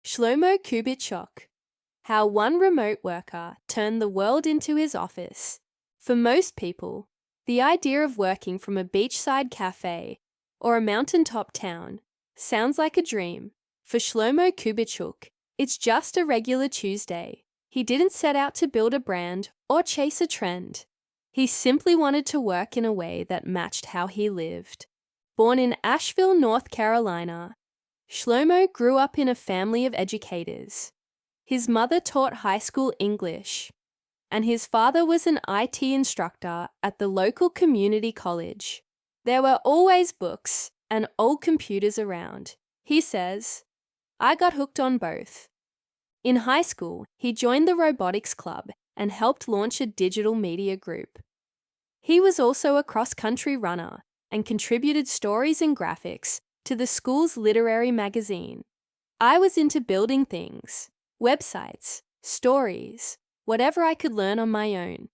Shlomo Kubitshuk. How one remote worker turned the world into his office. For most people, the idea of working from a beachside cafe or a mountaintop town sounds like a dream. For Shlomo Kubitshuk, it's just a regular Tuesday. He didn't set out to build a brand or chase a trend. He simply wanted to work in a way that matched how he lived. Born in Asheville, North Carolina, Shlomo grew up in a family of educators. His mother taught high school English, and his father was an IT instructor at the local community college. There were always books and old computers around. He says, "I got hooked on both." In high school, he joined the robotics club and helped launch a digital media group. He was also a cross-country runner and contributed stories and graphics to the school's literary magazine. "I was into building things, websites, stories, whatever I could learn on my own."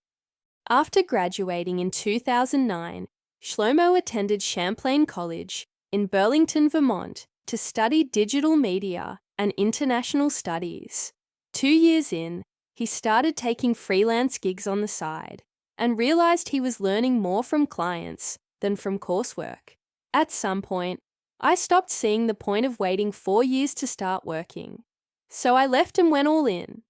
After graduating in 2009, Shlomo attended Champlain College in Burlington, Vermont, to study digital media and international studies. 2 years in, he started taking freelance gigs on the side and realized he was learning more from clients than from coursework. At some point, I stopped seeing the point of waiting 4 years to start working, so I left and went all in.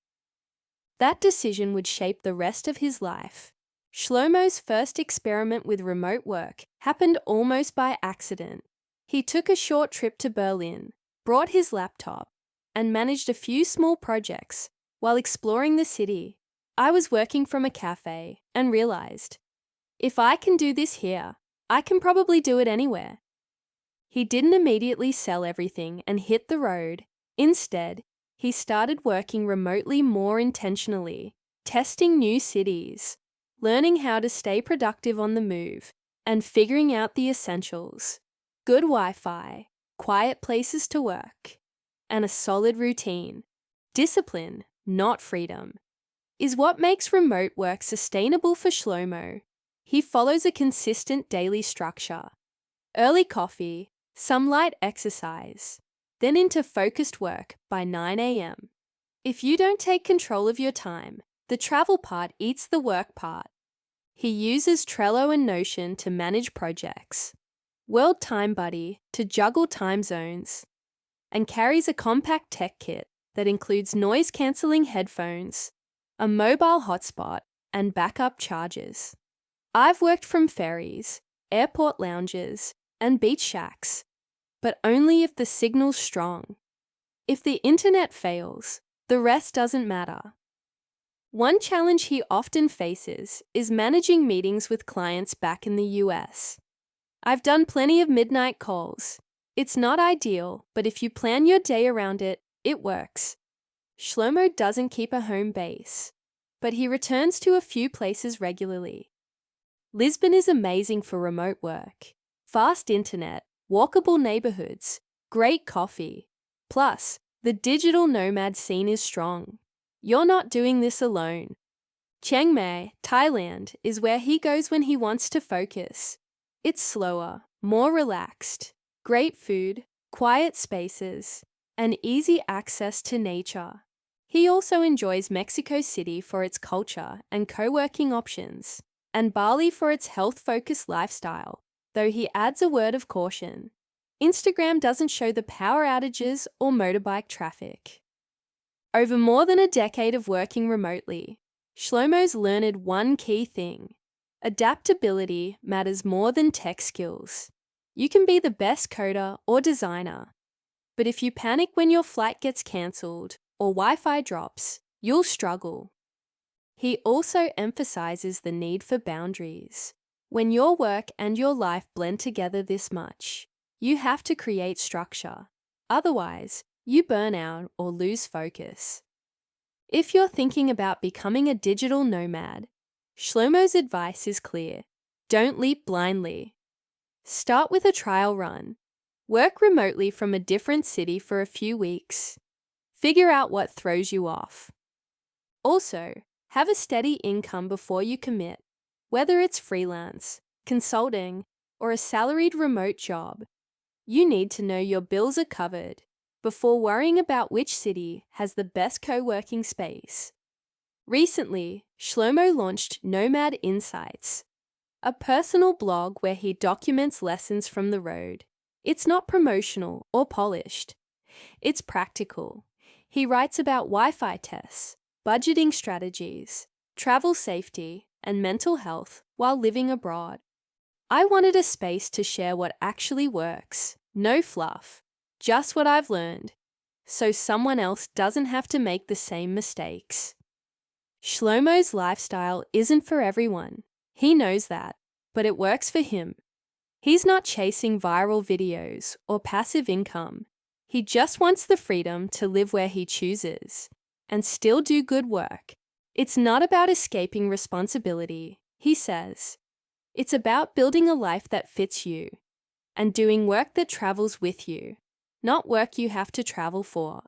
That decision would shape the rest of his life. Shlomo's first experiment with remote work happened almost by accident. He took a short trip to Berlin, brought his laptop, and managed a few small projects while exploring the city. "I was working from a cafe and realized, if I can do this here, I can probably do it anywhere." He didn't immediately sell everything and hit the road. Instead, he started working remotely more intentionally, testing new cities, learning how to stay productive on the move, and figuring out the essentials: good Wi-Fi, quiet places to work, and a solid routine. Discipline, not freedom, is what makes remote work sustainable for Shlomo. He follows a consistent daily structure: early coffee, some light exercise, then into focused work by 9 a.m. If you don't take control of your time, the travel part eats the work part. He uses Trello and Notion to manage projects, World Time Buddy to juggle time zones, and carries a compact tech kit that includes noise-cancelling headphones, a mobile hotspot, and backup chargers. "I've worked from ferries, airport lounges, and beach shacks, but only if the signal's strong. If the internet fails, the rest doesn't matter." One challenge he often faces is managing meetings with clients back in the US. "I've done plenty of midnight calls. It's not ideal, but if you plan your day around it, it works." Shlomo doesn't keep a home base, but he returns to a few places regularly. Lisbon is amazing for remote work. Fast internet, walkable neighborhoods, great coffee. Plus, the digital nomad scene is strong. You're not doing this alone. Chiang Mai, Thailand, is where he goes when he wants to focus. It's slower, more relaxed, great food, quiet spaces, and easy access to nature. He also enjoys Mexico City for its culture and co-working options, and Bali for its health-focused lifestyle, though he adds a word of caution: Instagram doesn't show the power outages or motorbike traffic. Over more than a decade of working remotely, Shlomo's learned one key thing: adaptability matters more than tech skills. You can be the best coder or designer, but if you panic when your flight gets cancelled or Wi-Fi drops, you'll struggle. He also emphasizes the need for boundaries. When your work and your life blend together this much, you have to create structure. Otherwise, you burn out or lose focus. If you're thinking about becoming a digital nomad, Shlomo's advice is clear: don't leap blindly. Start with a trial run. Work remotely from a different city for a few weeks. Figure out what throws you off. Also, have a steady income before you commit, whether it's freelance, consulting, or a salaried remote job. You need to know your bills are covered before worrying about which city has the best co-working space. Recently, Shlomo launched Nomad Insights, a personal blog where he documents lessons from the road. It's not promotional or polished. It's practical. He writes about Wi-Fi tests, budgeting strategies, travel safety, and mental health while living abroad. I wanted a space to share what actually works, no fluff, just what I've learned, so someone else doesn't have to make the same mistakes. Shlomo's lifestyle isn't for everyone. He knows that, but it works for him. He's not chasing viral videos or passive income. He just wants the freedom to live where he chooses and still do good work. It's not about escaping responsibility, he says. It's about building a life that fits you and doing work that travels with you, not work you have to travel for.